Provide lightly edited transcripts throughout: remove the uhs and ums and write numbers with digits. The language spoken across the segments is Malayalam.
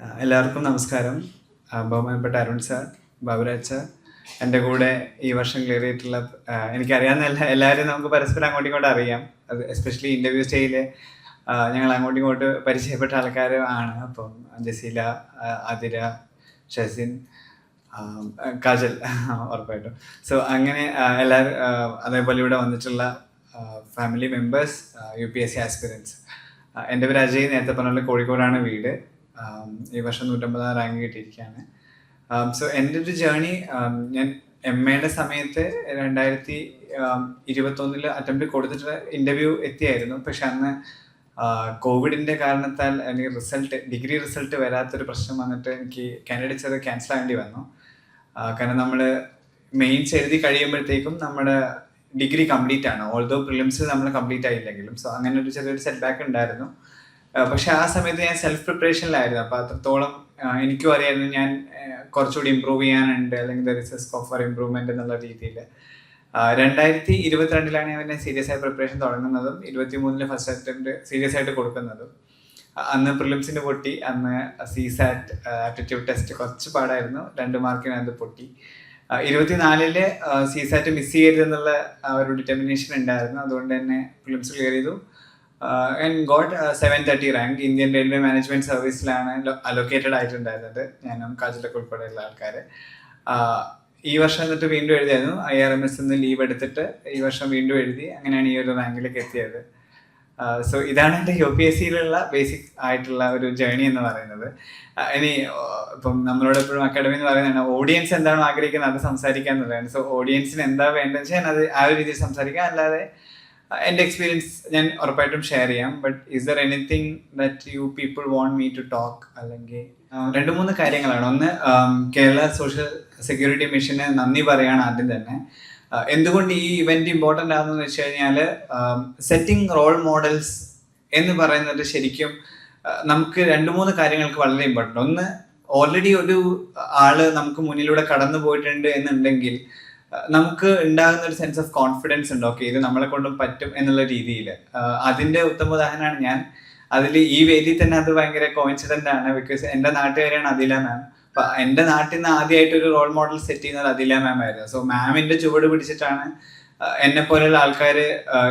എല്ലാവർക്കും നമസ്കാരം. ബഹുമാനപ്പെട്ട അരുൺ സാർ, ബാബുരാജ് സാർ, എൻ്റെ കൂടെ ഈ വർഷം ക്ലിയർ ചെയ്തിട്ടുള്ള എനിക്കറിയാവുന്ന എല്ലാവരും നമുക്ക് പരസ്പരം അങ്ങോട്ടും ഇങ്ങോട്ടും അറിയാം. അത് എസ്പെഷ്യലി ഇൻ്റർവ്യൂ സ്റ്റേജിൽ ഞങ്ങൾ അങ്ങോട്ടും ഇങ്ങോട്ട് പരിചയപ്പെട്ട ആൾക്കാർ ആണ്. അപ്പം ജസീല, ആതിര, ഷസിൻ, കാജൽ ഉറപ്പായിട്ടും. സോ അങ്ങനെ എല്ലാവരും, അതേപോലെ ഇവിടെ വന്നിട്ടുള്ള ഫാമിലി മെമ്പേഴ്സ്, UPSC ആസ്പിറൻസ്. എൻ്റെ പേര് അജയ്, നേരത്തെ പറഞ്ഞ കോഴിക്കോടാണ് വീട്. ഈ വർഷം 150 റാങ്ക് കിട്ടിയിരിക്കുകയാണ്. സോ എൻ്റെ ഒരു ജേണി, ഞാൻ MA സമയത്ത് 2021 അറ്റംപ്റ്റ് കൊടുത്തിട്ട് ഇൻ്റർവ്യൂ എത്തിയായിരുന്നു. പക്ഷെ അന്ന് കോവിഡിൻ്റെ കാരണത്താൽ എനിക്ക് ഡിഗ്രി റിസൾട്ട് വരാത്തൊരു പ്രശ്നം വന്നിട്ട് എനിക്ക് കാൻഡിഡേറ്റ്സ് അത് ക്യാൻസൽ ആകേണ്ടി വന്നു. കാരണം നമ്മൾ മെയിൻസ് എഴുതി കഴിയുമ്പോഴത്തേക്കും നമ്മുടെ ഡിഗ്രി കംപ്ലീറ്റ് ആണ്, ഓൾദോ പ്രിലിംസ് നമ്മൾ കംപ്ലീറ്റ് ആയില്ലെങ്കിലും. സോ അങ്ങനെ ഒരു ചെറിയൊരു സെറ്റ് ബാക്ക് ഉണ്ടായിരുന്നു. പക്ഷെ ആ സമയത്ത് ഞാൻ സെൽഫ് പ്രിപ്പറേഷനിലായിരുന്നു. അപ്പോൾ അത്രത്തോളം എനിക്കും അറിയായിരുന്നു ഞാൻ കുറച്ചുകൂടി ഇമ്പ്രൂവ് ചെയ്യാനുണ്ട്, അല്ലെങ്കിൽ there is A scope for improvement എന്നുള്ള രീതിയിൽ. 2022 ഞാൻ സീരിയസ് ആയി പ്രിപ്പറേഷൻ തുടങ്ങുന്നതും 2023 ഫസ്റ്റ് അറ്റംപ്റ്റ് സീരിയസ് ആയിട്ട് കൊടുക്കുന്നതും. അന്ന് പ്രിലിംസിന് പൊട്ടി, അന്ന് CSAT ആപ്റ്റിറ്റ്യൂഡ് ടെസ്റ്റ് കുറച്ച് പാടായിരുന്നു, 2 മാർക്കിനകത്ത് പൊട്ടി. 2024 CSAT മിസ് ചെയ്യരുതെന്നുള്ള ഒരു ഡിറ്റർമിനേഷൻ ഉണ്ടായിരുന്നു. അതുകൊണ്ട് തന്നെ പ്രിലിംസ് ക്ലിയർ ചെയ്തു and got 730 rank. Indian railway management സർവീസിലാണ് അലൊക്കേറ്റഡ് ആയിട്ടുണ്ടായിരുന്നത്, ഞാനും കാജലൊക്കെ ഉൾപ്പെടെയുള്ള ആൾക്കാർ. ഈ വർഷം എന്നിട്ട് വീണ്ടും എഴുതിയായിരുന്നു. IRMS ലീവ് എടുത്തിട്ട് ഈ വർഷം വീണ്ടും എഴുതി. അങ്ങനെയാണ് ഈ ഒരു റാങ്കിലേക്ക് എത്തിയത്. സോ ഇതാണ് എൻ്റെ UPSCയിലുള്ള ബേസിക് ആയിട്ടുള്ള ഒരു ജേണി എന്ന് പറയുന്നത്. ഇനി ഇപ്പം നമ്മളോട് എപ്പോഴും അക്കാഡമി എന്ന് പറയുന്നതാണ്, ഓഡിയൻസ് എന്താണോ ആഗ്രഹിക്കുന്നത് അത് സംസാരിക്കുക എന്നുള്ളതാണ്. സോ ഓഡിയൻസിന് എന്താ വേണ്ടതെന്ന് വെച്ചാൽ അത് ആ ഒരു രീതിയിൽ സംസാരിക്കാം, അല്ലാതെ എൻ്റെ എക്സ്പീരിയൻസ് ഞാൻ ഉറപ്പായിട്ടും ഷെയർ ചെയ്യാം. But is there anything that you people want me to talk? അല്ലെങ്കിൽ 2-3 കാര്യങ്ങളാണ്. ഒന്ന്, കേരള സോഷ്യൽ സെക്യൂരിറ്റി മിഷന് നന്ദി പറയുകയാണ് ആദ്യം തന്നെ. എന്തുകൊണ്ട് ഈ ഇവന്റ് ഇമ്പോർട്ടൻ്റ് ആണെന്ന് വെച്ച് കഴിഞ്ഞാൽ, സെറ്റിംഗ് റോൾ മോഡൽസ് എന്ന് പറയുന്നത് ശരിക്കും നമുക്ക് 2-3 കാര്യങ്ങൾക്ക് വളരെ ഇമ്പോർട്ടൻ്റ്. ഒന്ന്, ഓൾറെഡി ഒരു ആള് നമുക്ക് മുന്നിലൂടെ കടന്നു പോയിട്ടുണ്ട് എന്നുണ്ടെങ്കിൽ നമുക്ക് ഉണ്ടാകുന്ന ഒരു സെൻസ് ഓഫ് കോൺഫിഡൻസ് ഉണ്ട്, ഓക്കെ ഇത് നമ്മളെ കൊണ്ടും പറ്റും എന്നുള്ള രീതിയിൽ. അതിന്റെ ഉത്തമ ഉദാഹരണമാണ് ഞാൻ. അതിൽ ഈ വേദിയിൽ തന്നെ അത് ഭയങ്കര കോയിൻസിഡന്റ് ആണ്. ബിക്കോസ് എൻ്റെ നാട്ടുകാരാണ് അദില മാം. അപ്പൊ എൻ്റെ നാട്ടിൽ നിന്ന് ആദ്യമായിട്ട് ഒരു റോൾ മോഡൽ സെറ്റ് ചെയ്യുന്നത് അദില മാം ആയിരുന്നു. സോ മാമിന്റെ ചുവട് പിടിച്ചിട്ടാണ് എന്നെ പോലെയുള്ള ആൾക്കാർ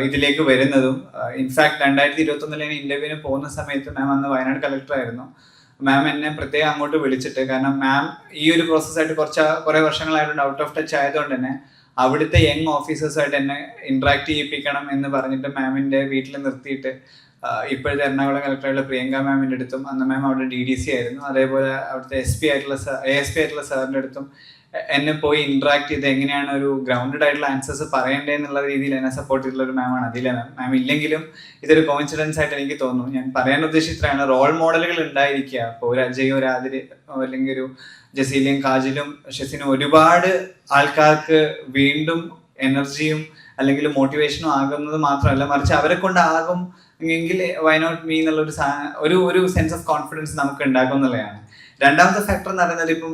ഇതിലേക്ക് വരുന്നതും. ഇൻഫാക്ട് 2021 ഇന്റർവ്യൂവിന് പോകുന്ന സമയത്ത് മാം അന്ന് വയനാട് കളക്ടർ ആയിരുന്നു. മാം എന്നെ പ്രത്യേകം അങ്ങോട്ട് വിളിച്ചിട്ട്, കാരണം മാം ഈ ഒരു പ്രോസസ്സായിട്ട് കുറെ വർഷങ്ങളായിട്ട് ഔട്ട് ഓഫ് ടച്ച് ആയതുകൊണ്ട് തന്നെ അവിടുത്തെ യങ് ഓഫീസേഴ്സായിട്ട് എന്നെ ഇന്ററാക്ട് ചെയ്യിപ്പിക്കണം എന്ന് പറഞ്ഞിട്ട് മാമിന്റെ വീട്ടിൽ നിർത്തിയിട്ട് ഇപ്പോഴത്തെ എറണാകുളം കളക്ടറായിട്ടുള്ള പ്രിയങ്ക മാമിന്റെ അടുത്തും, അന്ന് മാം അവിടെ DDC ആയിരുന്നു, അതേപോലെ അവിടുത്തെ ASP ആയിട്ടുള്ള സാറിന്റെ അടുത്തും എന്നെ പോയി ഇന്ററാക്ട് ചെയ്ത് എങ്ങനെയാണ് ഒരു ഗ്രൗണ്ടഡ് ആയിട്ടുള്ള ആൻസേഴ്സ് പറയേണ്ടത് എന്നുള്ള രീതിയിൽ എന്നെ സപ്പോർട്ട് ചെയ്തിട്ടുള്ള ഒരു മാമാണ് അദില മാം. മാം ഇല്ലെങ്കിലും ഇതൊരു കോയിൻസിഡൻസ് ആയിട്ട് എനിക്ക് തോന്നുന്നു. ഞാൻ പറയാൻ ഉദ്ദേശിച്ചിട്ടാണ്, റോൾ മോഡലുകൾ ഉണ്ടായിരിക്കുക. ഇപ്പോൾ ഒരു അജയും ഒരു ആതിര അല്ലെങ്കിൽ ഒരു ജസീലയും കാജലും ഷസിനും ഒരുപാട് ആൾക്കാർക്ക് വീണ്ടും എനർജിയും അല്ലെങ്കിൽ മോട്ടിവേഷനും ആകുന്നത് മാത്രമല്ല, മറിച്ച് അവരെ കൊണ്ടാകും എങ്കിൽ വൈ നോട്ട് മീ എന്നുള്ള ഒരു സെൻസ് ഓഫ് കോൺഫിഡൻസ് നമുക്ക് ഉണ്ടാക്കും എന്നുള്ളതാണ്. രണ്ടാമത്തെ ഫാക്ടർ എന്ന് പറയുന്നത്, ഇപ്പം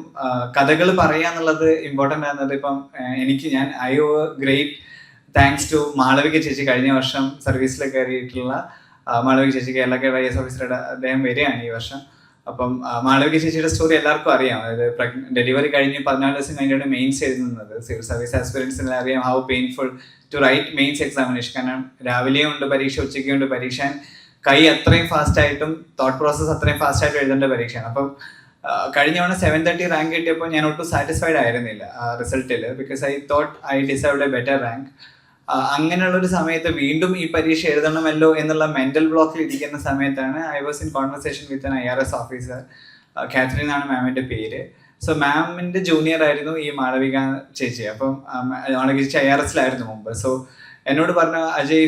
കഥകൾ പറയുക എന്നുള്ളത് ഇമ്പോർട്ടൻ്റ് ആകുന്നത്. ഇപ്പം ഞാൻ ഗ്രേറ്റ് താങ്ക്സ് ടു മാളവിക ചേച്ചി. കഴിഞ്ഞ വർഷം സർവീസിൽ കയറിയിട്ടുള്ള മാളവിക ചേച്ചി, കേരള IAS ഓഫീസറുടെ അദ്ദേഹം വരികയാണ് ഈ വർഷം. അപ്പം മാളവിക ചേച്ചിയുടെ സ്റ്റോറി എല്ലാവർക്കും അറിയാം. അതായത് ഡെലിവറി കഴിഞ്ഞ് 14 ദിവസം കഴിഞ്ഞിട്ട് മെയിൻസ് എഴുതുന്നത്. സിവിൽ സർവീസ് ആസ്പിറൻസിന് അറിയാം how painful to write mains examination. കാരണം രാവിലെയും ഉണ്ട് പരീക്ഷ, ഉച്ചയ്ക്കും ഉണ്ട് പരീക്ഷ. കൈ അത്രയും ഫാസ്റ്റ് ആയിട്ടും തോട്ട് പ്രോസസ് അത്രയും ഫാസ്റ്റ് ആയിട്ട് എഴുതേണ്ട പരീക്ഷയാണ്. അപ്പം കഴിഞ്ഞ തവണ 730 റാങ്ക് കിട്ടിയപ്പോൾ ഞാൻ ഒട്ടും സാറ്റിസ്ഫൈഡ് ആയിരുന്നില്ല റിസൾട്ടിൽ. Because I thought I deserved a better rank. അങ്ങനെയുള്ള ഒരു സമയത്ത് വീണ്ടും ഈ പരീക്ഷ എഴുതണമല്ലോ എന്നുള്ള മെന്റൽ ബ്ലോക്കിൽ ഇരിക്കുന്ന സമയത്താണ് I was in conversation with an IRS officer. Kathryn ആണ് മാമിന്റെ പേര്. സോ മാമിന്റെ ജൂനിയർ ആയിരുന്നു ഈ മാളവിക ചേച്ചി. അപ്പം മാളവിക ചേച്ചി IRSലായിരുന്നു മുമ്പ്. സോ എന്നോട് പറഞ്ഞു, അജയ്,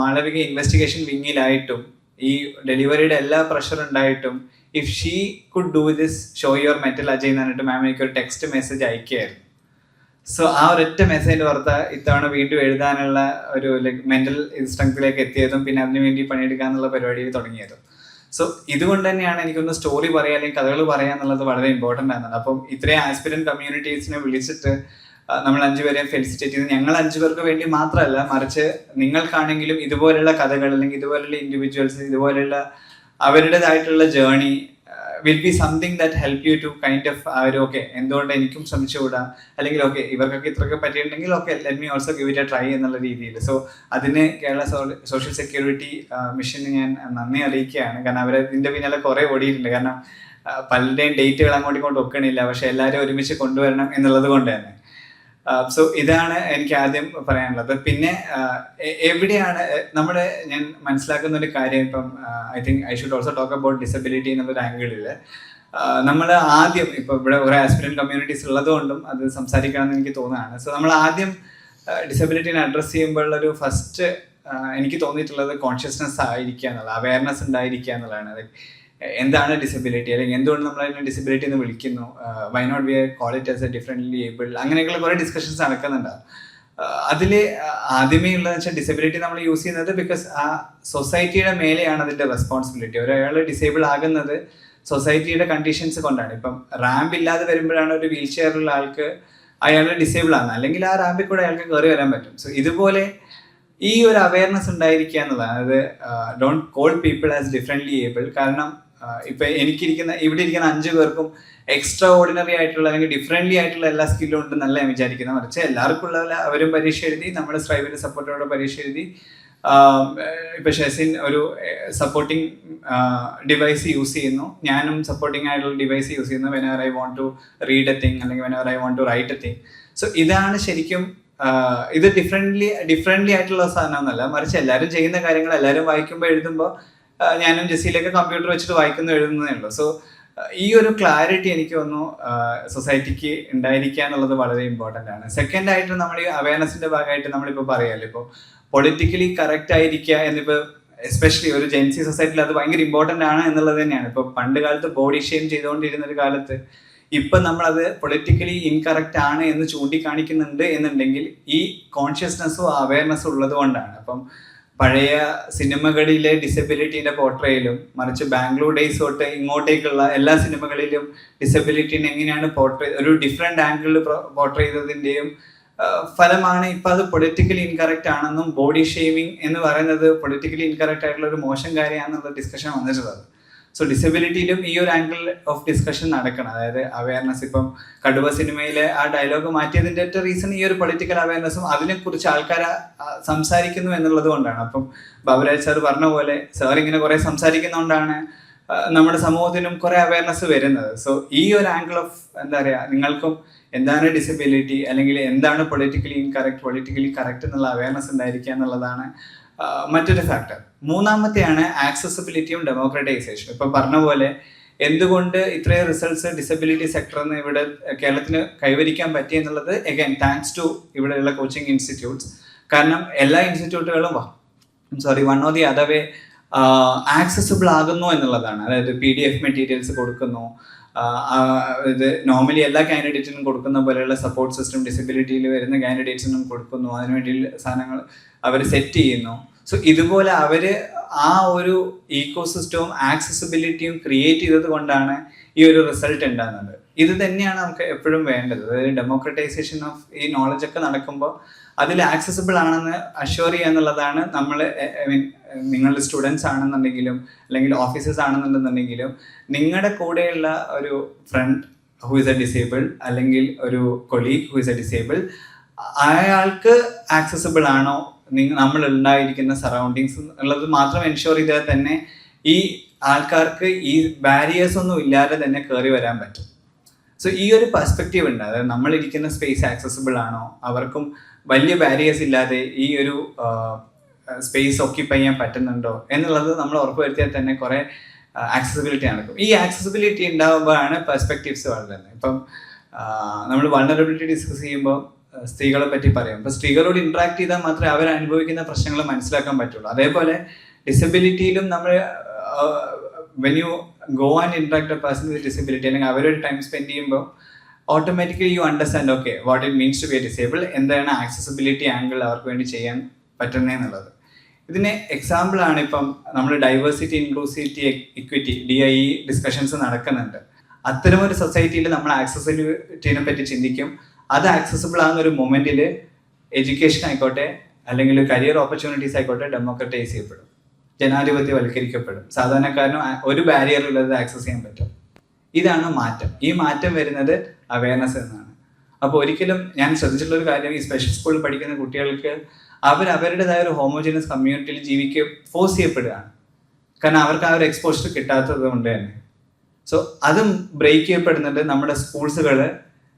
മാളവിക ഇൻവെസ്റ്റിഗേഷൻ വിങ്ങിലായിട്ടും ഈ ഡെലിവറിയുടെ എല്ലാ പ്രഷർ ഉണ്ടായിട്ടും if she could do this, show your metal Ajay എന്ന് പറഞ്ഞിട്ട് മാം എനിക്ക് ഒരു ടെക്സ്റ്റ് മെസ്സേജ് അയക്കുകയായിരുന്നു. സോ ആ ഒരൊറ്റ മെസ്സേജ് പുറത്ത് ഇത്തവണ വീണ്ടും എഴുതാനുള്ള ഒരു മെന്റൽ സ്ട്രെങ്ത്തിലേക്ക് എത്തിയതും പിന്നെ അതിനു വേണ്ടി പണിയെടുക്കാന്നുള്ള പരിപാടിയിൽ തുടങ്ങിയതും. സോ ഇതുകൊണ്ട് തന്നെയാണ് എനിക്കൊന്ന് സ്റ്റോറി പറയാ അല്ലെങ്കിൽ കഥകൾ പറയാ എന്നുള്ളത് വളരെ ഇമ്പോർട്ടൻ്റ് ആണ്. അപ്പം ഇത്രയും ആസ്പിരന്റ് കമ്മ്യൂണിറ്റീസിനെ വിളിച്ചിട്ട് നമ്മൾ 5 പേരെയും ഫെലിസിറ്റേറ്റ് ചെയ്ത്, ഞങ്ങൾ 5 പേർക്ക് വേണ്ടി മാത്രമല്ല, മറിച്ച് നിങ്ങൾക്കാണെങ്കിലും ഇതുപോലുള്ള കഥകൾ അല്ലെങ്കിൽ ഇതുപോലുള്ള ഇൻഡിവിജ്വൽസ് ഇതുപോലുള്ള അവരുടേതായിട്ടുള്ള journey will be something that help you to kind of ഒരു ഓക്കെ എന്തുകൊണ്ട് എനിക്കും ശ്രമിച്ചുകൂടാ, അല്ലെങ്കിൽ ഓക്കെ ഇവർക്കൊക്കെ ഇത്രയൊക്കെ പറ്റിയിട്ടുണ്ടെങ്കിൽ okay let me also give it a try എന്നുള്ള രീതിയിൽ. സോ അതിന് കേരള സോഷ്യൽ സെക്യൂരിറ്റി മിഷന് ഞാൻ നന്ദി അറിയിക്കുകയാണ്. കാരണം അവർ ഇതിൻ്റെ പിന്നാലെ കുറേ ഓടിയിട്ടുണ്ട്. കാരണം പലരുടെയും ഡേറ്റുകൾ അങ്ങോട്ടും ഇങ്ങോട്ടും ഒക്കണില്ല, പക്ഷെ എല്ലാവരും ഒരുമിച്ച് കൊണ്ടുവരണം എന്നുള്ളത് കൊണ്ട് തന്നെ. സോ ഇതാണ് എനിക്ക് ആദ്യം പറയാനുള്ളത്. പിന്നെ എവിടെയാണ് ഞാൻ മനസ്സിലാക്കുന്ന ഒരു കാര്യം, ഇപ്പം I think I should also talk about disability എന്നൊരു ആംഗിളിൽ നമ്മൾ ആദ്യം ഇപ്പം ഇവിടെ കുറേ ആസ്പിരന്റ് കമ്മ്യൂണിറ്റീസ് ഉള്ളതുകൊണ്ടും അത് സംസാരിക്കണമെന്ന് എനിക്ക് തോന്നുകയാണ്. സോ നമ്മൾ ആദ്യം ഡിസബിലിറ്റിനെ അഡ്രസ്സ് ചെയ്യുമ്പോഴുള്ളൊരു ഫസ്റ്റ് എനിക്ക് തോന്നിയിട്ടുള്ളത് കോൺഷ്യസ്നെസ് ആയിരിക്കുക എന്നുള്ള, അവയർനെസ് ഉണ്ടായിരിക്കുക എന്നുള്ളതാണ്. എന്താണ് ഡിസബിലിറ്റി, അല്ലെങ്കിൽ എന്തുകൊണ്ട് നമ്മൾ അതിനെ ഡിസബിലിറ്റി എന്ന് വിളിക്കുന്നു, why not we call it as a differently abled, അങ്ങനെയൊക്കെയുള്ള കുറേ ഡിസ്കഷൻസ് നടക്കുന്നുണ്ടാവും. അതിൽ ആദ്യമേ ഉള്ളതെന്ന് വെച്ചാൽ ഡിസബിലിറ്റി നമ്മൾ യൂസ് ചെയ്യുന്നത് ബിക്കോസ് ആ സൊസൈറ്റിയുടെ മേലെയാണ് അതിൻ്റെ റെസ്പോൺസിബിലിറ്റി. ഒരാൾ ഡിസേബിൾ ആകുന്നത് സൊസൈറ്റിയുടെ കണ്ടീഷൻസ് കൊണ്ടാണ്. ഇപ്പം റാമ്പ് ഇല്ലാതെ വരുമ്പോഴാണ് ഒരു വീൽ ചെയറിലുള്ള ആൾക്ക് അയാൾ ഡിസേബിൾ ആണ്, അല്ലെങ്കിൽ ആ റാമ്പിൽ കൂടെ അയാൾക്ക് കയറി വരാൻ പറ്റും. സോ ഇതുപോലെ ഈ ഒരു അവയർനെസ് ഉണ്ടായിരിക്കുക എന്നുള്ളതാണ്. അത് don't call people as differently able. കാരണം ഇപ്പൊ ഇവിടെ ഇരിക്കുന്ന 5 പേർക്കും എക്സ്ട്രാ ഓർഡിനറി ആയിട്ടുള്ള അല്ലെങ്കിൽ ഡിഫറെൻ്റ്ലി ആയിട്ടുള്ള എല്ലാ സ്കില്ലും ഉണ്ടെന്നല്ല ഞാൻ വിചാരിക്കുന്നത്. മറിച്ച് എല്ലാവർക്കും ഉള്ള അവരും പരീക്ഷ എഴുതി, നമ്മുടെ സ്ട്രൈവിന്റെ സപ്പോർട്ടോടെ പരീക്ഷ എഴുതി. ഇപ്പൊ ഷെസിൻ ഒരു സപ്പോർട്ടിങ് ഡിവൈസ് യൂസ് ചെയ്യുന്നു, ഞാനും സപ്പോർട്ടിങ് ആയിട്ടുള്ള ഡിവൈസ് യൂസ് ചെയ്യുന്നു whenever I want to read a thing അല്ലെങ്കിൽ whenever I want to write a thing. So ഇതാണ് ശരിക്കും ഇത് ഡിഫറെൻ്റ്ലി ആയിട്ടുള്ള സാധനമൊന്നുമല്ല, മറിച്ച് എല്ലാവരും ചെയ്യുന്ന കാര്യങ്ങൾ എല്ലാവരും വായിക്കുമ്പോൾ എഴുതുമ്പോൾ ഞാനും ജെസ്സിയിലൊക്കെ കമ്പ്യൂട്ടർ വെച്ചിട്ട് വായിക്കുന്നു എഴുതുന്നതേ ഉള്ളൂ. സോ ഈ ഒരു ക്ലാരിറ്റി എനിക്ക് തോന്നുന്നു സൊസൈറ്റിക്ക് ഉണ്ടായിരിക്കുക എന്നുള്ളത് വളരെ ഇമ്പോർട്ടൻ്റ് ആണ്. സെക്കൻഡ് ആയിട്ട് നമ്മൾ ഈ അവയർനെസിന്റെ ഭാഗമായിട്ട് നമ്മളിപ്പോൾ പറയാമല്ലോ, ഇപ്പോൾ പൊളിറ്റിക്കലി കറക്റ്റ് ആയിരിക്കുക എന്നിപ്പോൾ എസ്പെഷ്യലി ഒരു ജെൻസി സൊസൈറ്റിയിൽ അത് ഭയങ്കര ഇമ്പോർട്ടൻ്റ് ആണ് എന്നുള്ളത് തന്നെയാണ്. ഇപ്പോൾ പണ്ട് കാലത്ത് ബോഡി ഷെയിം ചെയ്തുകൊണ്ടിരുന്ന ഒരു കാലത്ത് ഇപ്പം നമ്മളത് പൊളിറ്റിക്കലി ഇൻകറക്റ്റ് ആണ് എന്ന് ചൂണ്ടിക്കാണിക്കുന്നുണ്ട് എന്നുണ്ടെങ്കിൽ ഈ കോൺഷ്യസ്നെസ്സും അവയർനെസ്സും ഉള്ളത് കൊണ്ടാണ്. അപ്പം പഴയ സിനിമകളിലെ ഡിസബിലിറ്റീൻ്റെ പോർട്രേയിലും, മറിച്ച് ബാംഗ്ലൂർ ഡേയ്സ് തൊട്ട് ഇങ്ങോട്ടേക്കുള്ള എല്ലാ സിനിമകളിലും ഡിസബിലിറ്റീനെ എങ്ങനെയാണ് ഒരു ഡിഫറെൻ്റ് ആംഗിളിൽ പോർട്രേ ചെയ്തതിൻ്റെയും ഫലമാണ് ഇപ്പം അത് പൊളിറ്റിക്കലി ഇൻകറക്റ്റ് ആണെന്നും ബോഡി ഷെയ്മിങ് എന്ന് പറയുന്നത് പൊളിറ്റിക്കലി ഇൻകറക്റ്റ് ആയിട്ടുള്ള ഒരു മോശം കാര്യമാണെന്നുള്ള ഡിസ്കഷൻ വന്നിട്ടുള്ളത്. സോ ഡിസബിലിറ്റിയിലും ഈ ഒരു ആംഗിൾ ഓഫ് ഡിസ്കഷൻ നടക്കണം. അതായത് അവയർനെസ്, ഇപ്പം കടുവ സിനിമയിലെ ആ ഡയലോഗ് മാറ്റിയതിൻ്റെ ഒറ്റ റീസൺ ഈ ഒരു പൊളിറ്റിക്കൽ അവയർനെസ്സും അതിനെക്കുറിച്ച് ആൾക്കാർ സംസാരിക്കുന്നു എന്നുള്ളത് കൊണ്ടാണ്. അപ്പം ബാബുരാജ് സാർ പറഞ്ഞ പോലെ സാർ ഇങ്ങനെ കുറേ സംസാരിക്കുന്നതുകൊണ്ടാണ് നമ്മുടെ സമൂഹത്തിനും കുറേ അവയർനെസ് വരുന്നത്. സോ ഈ ഒരു ആംഗിൾ ഓഫ് എന്താ പറയുക, നിങ്ങൾക്കും എന്താണ് ഡിസബിലിറ്റി അല്ലെങ്കിൽ എന്താണ് പൊളിറ്റിക്കലി ഇൻകറക്റ്റ്, പൊളിറ്റിക്കലി കറക്റ്റ് എന്നുള്ള അവയർനെസ് ഉണ്ടായിരിക്കുക എന്നുള്ളതാണ് മറ്റൊരു ഫാക്ടർ. മൂന്നാമത്തെയാണ് ആക്സസിബിലിറ്റിയും ഡെമോക്രറ്റൈസേഷനും. ഇപ്പം പറഞ്ഞ പോലെ എന്തുകൊണ്ട് ഇത്രയും റിസൾട്ട്സ് ഡിസബിലിറ്റി സെക്ടറിൽ ഇവിടെ കേരളത്തിന് കൈവരിക്കാൻ പറ്റി എന്നുള്ളത് അഗൈൻ താങ്ക്സ് ടു ഇവിടെയുള്ള കോച്ചിങ് ഇൻസ്റ്റിറ്റ്യൂട്ട്സ്. കാരണം എല്ലാ ഇൻസ്റ്റിറ്റ്യൂട്ടുകളും one or the other way accessible ആകുന്നു എന്നുള്ളതാണ്. അതായത് PDF മെറ്റീരിയൽസ് കൊടുക്കുന്നു, ഇത് നോർമലി എല്ലാ കാൻഡിഡേറ്റിനും കൊടുക്കുന്ന പോലെയുള്ള സപ്പോർട്ട് സിസ്റ്റം ഡിസബിലിറ്റിയിൽ വരുന്ന കാൻഡിഡേറ്റ്സിനും കൊടുക്കുന്നു, അതിനുവേണ്ടി സാധനങ്ങൾ അവർ സെറ്റ് ചെയ്യുന്നു. സോ ഇതുപോലെ അവർ ആ ഒരു ഈക്കോസിസ്റ്റവും ആക്സസിബിലിറ്റിയും ക്രിയേറ്റ് ചെയ്തത് കൊണ്ടാണ് ഈ ഒരു റിസൾട്ട് ഉണ്ടാകുന്നത്. ഇത് തന്നെയാണ് നമുക്ക് എപ്പോഴും വേണ്ടത്. അതായത് ഡെമോക്രറ്റൈസേഷൻ ഓഫ് ഈ നോളജൊക്കെ നടക്കുമ്പോൾ അതിൽ ആക്സസിബിൾ ആണെന്ന് അഷ്യൂർ ചെയ്യുക എന്നുള്ളതാണ്. നമ്മൾ നിങ്ങളുടെ സ്റ്റുഡൻസ് ആണെന്നുണ്ടെങ്കിലും അല്ലെങ്കിൽ ഓഫീസേഴ്സ് ആണെന്നുണ്ടെന്നുണ്ടെങ്കിലും നിങ്ങളുടെ കൂടെയുള്ള ഒരു front who is A disable അല്ലെങ്കിൽ ഒരു colleague who is A disable, അയാൾക്ക് ആക്സസിബിൾ ആണോ നമ്മൾ ഉണ്ടായിരിക്കുന്ന സറൗണ്ടിങ്സ് ഉള്ളത് മാത്രം എൻഷുർ ചെയ്താൽ തന്നെ ഈ ആൾക്കാർക്ക് ഈ ബാരിയേഴ്സ് ഒന്നും ഇല്ലാതെ തന്നെ കയറി വരാൻ പറ്റും. സോ ഈ ഒരു പെർസ്പെക്റ്റീവ് ഉണ്ട്. അതായത് നമ്മളിരിക്കുന്ന സ്പേസ് ആക്സസിബിൾ ആണോ, അവർക്കും വലിയ ബാരിയേഴ്സ് ഇല്ലാതെ ഈ ഒരു സ്പേസ് ഓക്യുപ്പൈ ചെയ്യാൻ പറ്റുന്നുണ്ടോ എന്നുള്ളത് നമ്മൾ ഉറപ്പുവരുത്തിയാൽ തന്നെ കുറേ ആക്സസിബിലിറ്റി നടക്കും. ഈ ആക്സസിബിലിറ്റി ഉണ്ടാകുമ്പോഴാണ് പെർസ്പെക്റ്റീവ്സ് വളരുന്നത്. ഇപ്പം നമ്മൾ വൾണറബിലിറ്റി ഡിസ്കസ് ചെയ്യുമ്പോൾ സ്ത്രീകളെ പറ്റി പറയും. അപ്പോൾ സ്ത്രീകളോട് ഇൻട്രാക്ട് ചെയ്താൽ മാത്രമേ അവർ അനുഭവിക്കുന്ന പ്രശ്നങ്ങൾ മനസ്സിലാക്കാൻ പറ്റുള്ളൂ. അതേപോലെ ഡിസബിലിറ്റിയിലും നമ്മൾ when you go and interact a person with disability അല്ലെങ്കിൽ അവരൊരു ടൈം സ്പെൻഡ് ചെയ്യുമ്പോൾ automatically you understand okay what it means to be a disable, എന്താണ് ആക്സസിബിലിറ്റി ആംഗിൾ അവർക്ക് വേണ്ടി ചെയ്യാൻ പറ്റുന്നതെന്നുള്ളത്. ഇതിന് എക്സാമ്പിളാണ് ഇപ്പം നമ്മൾ diversity, inclusivity, equity DIE discussions നടക്കുന്നുണ്ട്. അത്തരമൊരു സൊസൈറ്റിയിൽ നമ്മൾ ആക്സസിബിലിറ്റിനെ പറ്റി ചിന്തിക്കും. അത് ആക്സസിബിൾ ആകുന്ന ഒരു മൊമെന്റിൽ എഡ്യൂക്കേഷൻ ആയിക്കോട്ടെ അല്ലെങ്കിൽ കരിയർ ഓപ്പർച്യൂണിറ്റീസ് ആയിക്കോട്ടെ ഡെമോക്രറ്റൈസ് ചെയ്യപ്പെടും, ജനാധിപത്യവൽക്കരിക്കപ്പെടും. സാധാരണക്കാരനും ഒരു ബാരിയർ ഉള്ളത് ആക്സസ് ചെയ്യാൻ പറ്റും. ഇതാണ് മാറ്റം. ഈ മാറ്റം വരുന്നത് അവയർനെസ് എന്നാണ്. അപ്പോൾ ഒരിക്കലും ഞാൻ ശ്രദ്ധിച്ചിട്ടുള്ള ഒരു കാര്യം, ഈ സ്പെഷ്യൽ സ്കൂളിൽ പഠിക്കുന്ന കുട്ടികൾക്ക് അവരുടേതായ ഒരു ഹോമോജീനസ് കമ്മ്യൂണിറ്റിയിൽ ജീവിക്കുക ഫോഴ്സ് ചെയ്യപ്പെടുകയാണ്. കാരണം അവർക്ക് ആ ഒരു എക്സ്പോഷർ കിട്ടാത്തത് കൊണ്ട് തന്നെ. സോ അതും ബ്രേക്ക് ചെയ്യപ്പെടുന്നുണ്ട്. നമ്മുടെ സ്കൂൾസുകൾ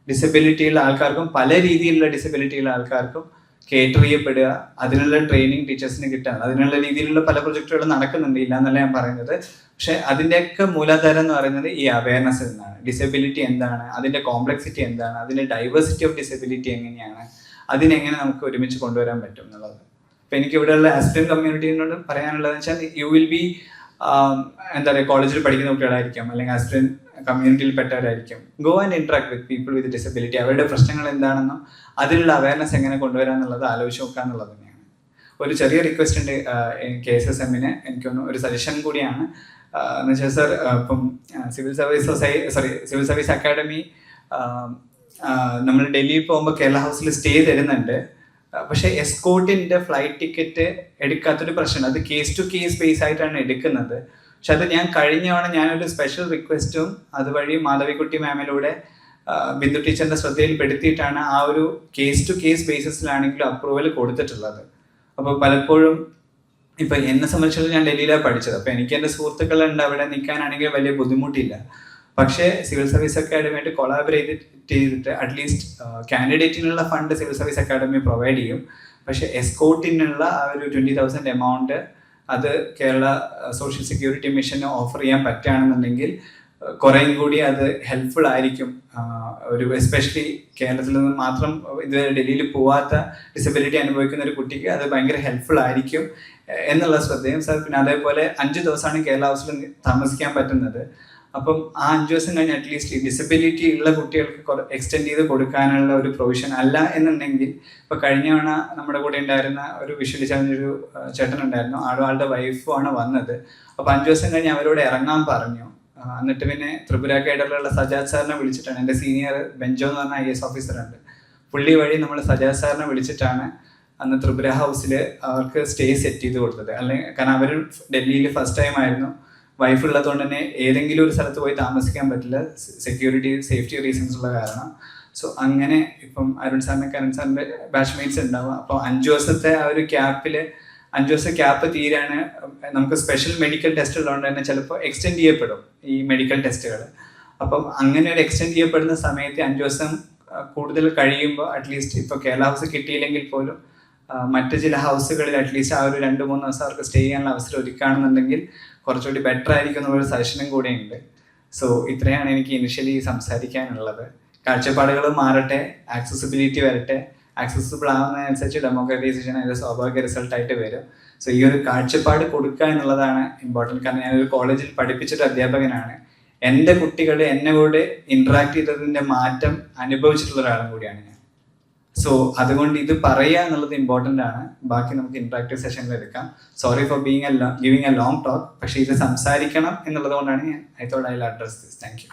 ഡിസബിലിറ്റിയുള്ള ആൾക്കാർക്കും പല രീതിയിലുള്ള ഡിസബിലിറ്റിയുള്ള ആൾക്കാർക്കും കേറ്റർ ചെയ്യപ്പെടുക, അതിനുള്ള ട്രെയിനിങ് ടീച്ചേഴ്സിന് കിട്ടുക, അതിനുള്ള രീതിയിലുള്ള പല പ്രൊജക്റ്റുകളും നടക്കുന്നുണ്ട്, ഇല്ല എന്നല്ല ഞാൻ പറയുന്നത്. പക്ഷെ അതിൻ്റെയൊക്കെ മൂലാധാരം എന്ന് പറയുന്നത് ഈ അവയർനെസ് എന്നാണ്. ഡിസബിലിറ്റി എന്താണ്, അതിൻ്റെ കോംപ്ലക്സിറ്റി എന്താണ്, അതിൻ്റെ ഡൈവേഴ്സിറ്റി ഓഫ് ഡിസബിലിറ്റി എങ്ങനെയാണ്, അതിനെങ്ങനെ നമുക്ക് ഒരുമിച്ച് കൊണ്ടുവരാൻ പറ്റും എന്നുള്ളത്. അപ്പം എനിക്ക് ഇവിടെയുള്ള ആസ്പിരന്റ് കമ്മ്യൂണിറ്റിനോട് പറയാനുള്ളതെന്ന് വെച്ചാൽ, യു വിൽ ബി എന്താ പറയുക, കോളേജിൽ പഠിക്കുന്ന കുട്ടികളായിരിക്കും, അല്ലെങ്കിൽ ആസ്പിരന്റ് കമ്മ്യൂണിറ്റിയിൽ പെട്ടവരായിരിക്കും. Go and interact with people with disability. അവരുടെ പ്രശ്നങ്ങൾ എന്താണെന്നും അതിലുള്ള അവയർനെസ് എങ്ങനെ കൊണ്ടുവരാന്നുള്ളത് ആലോചിച്ച് നോക്കുക എന്നുള്ളത് തന്നെയാണ്. ഒരു ചെറിയ റിക്വസ്റ്റ് ഉണ്ട് KSSM-ന്, എനിക്കൊന്ന് ഒരു സജഷൻ കൂടിയാണ്. എന്ന് വെച്ചാൽ സർ, ഇപ്പം സിവിൽ സർവീസ് അക്കാഡമി നമ്മൾ ഡൽഹിയിൽ പോകുമ്പോൾ കേരള ഹൗസിൽ സ്റ്റേ തരുന്നുണ്ട്. പക്ഷെ എസ്കോർട്ടിന്റെ ഫ്ലൈറ്റ് ടിക്കറ്റ് എടുക്കാത്തൊരു പ്രശ്നം, അത് കേസ് ടു കേസ് ബേസ് ആയിട്ടാണ് എടുക്കുന്നത്. പക്ഷെ അത് ഞാൻ കഴിഞ്ഞ തവണ ഞാനൊരു സ്പെഷ്യൽ റിക്വസ്റ്റും അതുവഴി മാധവിക്കുട്ടി മാമിലൂടെ ബിന്ദു ടീച്ചറിന്റെ ശ്രദ്ധയിൽപ്പെടുത്തിയിട്ടാണ് ആ ഒരു കേസ് ടു കേസ് ബേസിസിലാണെങ്കിലും അപ്രൂവൽ കൊടുത്തിട്ടുള്ളത്. അപ്പോൾ പലപ്പോഴും ഇപ്പൊ എന്നെ സംബന്ധിച്ചിടത്തോളം ഞാൻ ഡൽഹിയിലാണ് പഠിച്ചത്. അപ്പൊ എനിക്ക് എൻ്റെ സുഹൃത്തുക്കളുണ്ട്, അവിടെ നിൽക്കാനാണെങ്കിൽ വലിയ ബുദ്ധിമുട്ടില്ല. പക്ഷേ സിവിൽ സർവീസ് അക്കാഡമിയായിട്ട് കൊളാബറേറ്റ് ചെയ്തിട്ട് അറ്റ്ലീസ്റ്റ് കാൻഡിഡേറ്റിനുള്ള fund civil service academy provide ചെയ്യും. പക്ഷെ എസ്കോർട്ടിനുള്ള ആ ഒരു 20,000 എമൗണ്ട് അത് കേരള സോഷ്യൽ സെക്യൂരിറ്റി മിഷന് ഓഫർ ചെയ്യാൻ പറ്റുകയാണെന്നുണ്ടെങ്കിൽ കുറേയും കൂടി അത് ഹെൽപ്ഫുൾ ആയിരിക്കും. ഒരു എസ്പെഷ്യലി കേരളത്തിൽ നിന്ന് മാത്രം ഇത് ഡൽഹിയിൽ പോവാത്ത ഡിസബിലിറ്റി അനുഭവിക്കുന്ന ഒരു കുട്ടിക്ക് അത് ഭയങ്കര ഹെൽപ്ഫുൾ ആയിരിക്കും എന്നുള്ള ശ്രദ്ധയും സാർ. പിന്നെ അതേപോലെ 5 ദിവസമാണ് കേരള ഹൗസിൽ താമസിക്കാൻ പറ്റുന്നത്. അപ്പം ആ 5 ദിവസം കഴിഞ്ഞ് അറ്റ്ലീസ്റ്റ് ഡിസബിലിറ്റി ഉള്ള കുട്ടികൾക്ക് എക്സ്റ്റെൻഡ് ചെയ്ത് കൊടുക്കാനുള്ള ഒരു പ്രൊവിഷൻ അല്ല എന്നുണ്ടെങ്കിൽ, ഇപ്പൊ കഴിഞ്ഞ തവണ നമ്മുടെ കൂടെ ഉണ്ടായിരുന്ന ഒരു വിഷ്വലി ചാലഞ്ചൊരു ചേട്ടൻ ഉണ്ടായിരുന്നു, ആളുടെ വൈഫുമാണ് വന്നത്. അപ്പൊ 5 ദിവസം കഴിഞ്ഞ് അവരോട് ഇറങ്ങാൻ പറഞ്ഞു. എന്നിട്ട് പിന്നെ ത്രിപുര കേഡറിലുള്ള സജാദ് സാറിനെ വിളിച്ചിട്ടാണ്, എൻ്റെ സീനിയർ ബെഞ്ചോ എന്ന് പറഞ്ഞ IAS ഓഫീസർ ഉണ്ട്, പുള്ളി വഴി നമ്മൾ സജാദ് സാറിനെ വിളിച്ചിട്ടാണ് അന്ന് ത്രിപുര ഹൗസിൽ അവർക്ക് സ്റ്റേ സെറ്റ് ചെയ്ത് കൊടുത്തത്. അല്ലെങ്കിൽ കാരണം അവർ ഡൽഹിയിൽ ഫസ്റ്റ് ടൈം ആയിരുന്നു, വൈഫ് ഉള്ളതുകൊണ്ട് തന്നെ ഏതെങ്കിലും ഒരു സ്ഥലത്ത് പോയി താമസിക്കാൻ പറ്റില്ല, സെക്യൂരിറ്റി സേഫ്റ്റി റീസൺസ് ഉള്ള കാരണം. സോ അങ്ങനെ ഇപ്പം അരുൺ സാറിന് കരൺ സാറിൻ്റെ ബാച്ച്മേറ്റ്സ് ഉണ്ടാവും. അപ്പോൾ 5 ദിവസത്തെ ആ ഒരു ക്യാപ്പിൽ 5 ദിവസം ക്യാപ്പ് തീരാണ്. നമുക്ക് സ്പെഷ്യൽ മെഡിക്കൽ ടെസ്റ്റ് ഉള്ളതുകൊണ്ട് തന്നെ ചിലപ്പോൾ എക്സ്റ്റെൻഡ് ചെയ്യപ്പെടും ഈ മെഡിക്കൽ ടെസ്റ്റുകൾ. അപ്പം അങ്ങനെ ഒരു എക്സ്റ്റെൻഡ് ചെയ്യപ്പെടുന്ന സമയത്ത് 5 ദിവസം കൂടുതൽ കഴിയുമ്പോൾ അറ്റ്ലീസ്റ്റ് ഇപ്പോൾ കേരള ഹൗസ് കിട്ടിയില്ലെങ്കിൽ പോലും മറ്റ് ചില ഹൗസുകളിൽ അറ്റ്ലീസ്റ്റ് ആ ഒരു 2-3 ദിവസം അവർക്ക് സ്റ്റേ ചെയ്യാനുള്ള അവസരം ഒരുക്കുകയാണെന്നുണ്ടെങ്കിൽ കുറച്ചുകൂടി ബെറ്റർ ആയിരിക്കും എന്നുള്ളൊരു സജഷനും കൂടെ ഉണ്ട്. സോ ഇത്രയാണ് എനിക്ക് ഇനിഷ്യലി സംസാരിക്കാനുള്ളത്. കാഴ്ചപ്പാടുകൾ മാറട്ടെ, ആക്സസിബിലിറ്റി വരട്ടെ. ആക്സസിബിൾ ആവുന്നതിനനുസരിച്ച് ഡെമോക്രറ്റൈസേഷൻ അതിൻ്റെ സ്വാഭാവിക റിസൾട്ടായിട്ട് വരും. സോ ഈ ഒരു കാഴ്ചപ്പാട് കൊടുക്കുക എന്നുള്ളതാണ് ഇമ്പോർട്ടൻറ്റ്. കാരണം ഞാനൊരു കോളേജിൽ പഠിപ്പിച്ചിട്ട് അധ്യാപകനാണ്. എൻ്റെ കുട്ടികൾ എന്നെ കൂടെ ഇൻട്രാക്ട് ചെയ്തതിൻ്റെ മാറ്റം അനുഭവിച്ചിട്ടുള്ള ഒരാളും കൂടിയാണ് ഞാൻ. സോ അതുകൊണ്ട് ഇത് പറയുക എന്നുള്ളത് ഇമ്പോർട്ടൻ്റ് ആണ്. ബാക്കി നമുക്ക് ഇൻട്രാക്റ്റീവ് സെഷനിൽ എടുക്കാം. Sorry four giving A long talk. പക്ഷേ ഇത് സംസാരിക്കണം എന്നുള്ളത് കൊണ്ടാണ് I thought I will address this. Thank you.